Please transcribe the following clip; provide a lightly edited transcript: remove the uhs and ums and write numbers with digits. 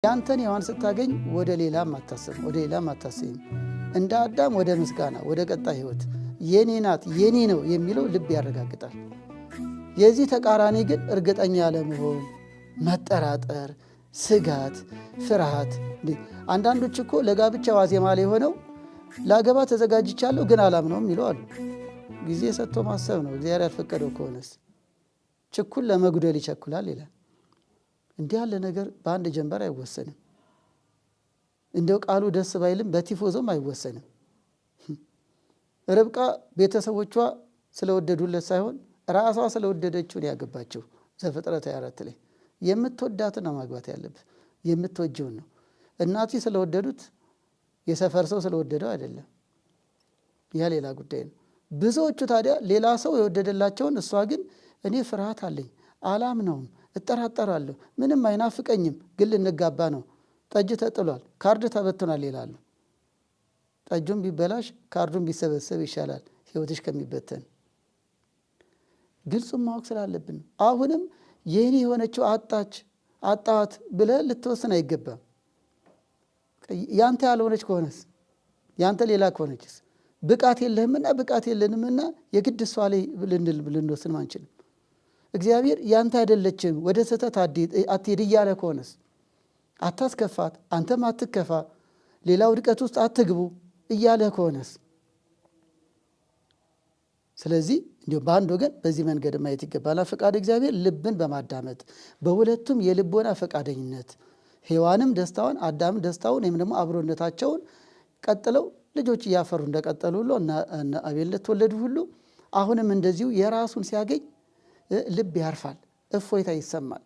ያንተን ሔዋን ስታገኝ ወደ ሌላም አታስብም እንደ አዳም ወደ ምስጋና ወደ ቀጣይ ህይወት የኔ ናት የኔ ነው የሚለው ልብ ያረጋግጣል። የዚህ ተቃራኒ ግን እርግጠኛ ያለመሆን መጠራጠር ስጋት ፍርሃት አንዳንዶች እኮ ለጋብቻ ዋዜማ ላይ ሆነው ላገባ ተዘጋጅቻለሁ ግን አላምነውም ይላሉ። ጊዜ ሰጥቶ ማሰብ ነው። እግዚአብሔር ያልፈቀደው ከሆነስ ችኩል ለመጉደል ይቸኩላል ይላል። እንዲህ ያለ ነገር በአንድ ጀንበር አይወሰንም። እንደው ቃሉ ደስ ባይልም በቲፎዞም አይወሰንም። ርብቃ ቤተሰቦቿ ስለወደዱለት ሳይሆን ራሷ ስለወደደችው ያገባቸው። ዘፍጥረት 24 ላይ የምትወዳትን ነው ማግባት ያለብህ፣ የምትወጂውን ነው። እናቲ ስለወደዱት የሰፈር ሰው ስለወደደው አይደለም። ያ ሌላ ጉዳይ ነው። ብዙዎቹ ታዲያ ሌላ ሰው የወደደላቸውን እሷ ግን እኔ ፍርሃት አለኝ አላምነውም እጠራጠራለሁ ምንም አይናፍቀኝም ግን ልንጋባ ነው፣ ጠጅ ተጥሏል ካርድ ተበትኗል ይላሉ። ጠጁን ቢበላሽ ካርዱን ቢሰበሰብ ይሻላል ህይወትሽ ከሚበተን። ግልጹን ማወቅ ስላለብን አሁንም የኔ የሆነችው አጣት ብለህ ልትወስን አይገባም። ያንተ ያልሆነች ከሆነስ ያንተ ሌላ ከሆነችስ ብቃት የለህምና ብቃት የለንምና የግድ እሷ ላይ ልንወስን አንችልም። እግዚአብሔር ያንተ አይደለችም ወደ ስህተት አትሄድ እያለ ከሆነስ አታስከፋት አንተም አትከፋ ሌላ ውድቀት ውስጥ አትግቡ እያለ ከሆነስ። ስለዚህ እንዲሁ በአንድ ወገን በዚህ መንገድ ማየት ይገባል። ፈቃድ እግዚአብሔር ልብን በማዳመጥ በሁለቱም የልቦና ፈቃደኝነት ሔዋንም ደስታውን አዳም ደስታውን ወይም ደግሞ አብሮነታቸውን ቀጥለው ልጆች እያፈሩ እንደቀጠሉ ሁሉ እና አቤል እንደተወለዱ ሁሉ አሁንም እንደዚሁ የራሱን ሲያገኝ ልብ ያርፋል፣ እፎይታ ይሰማል።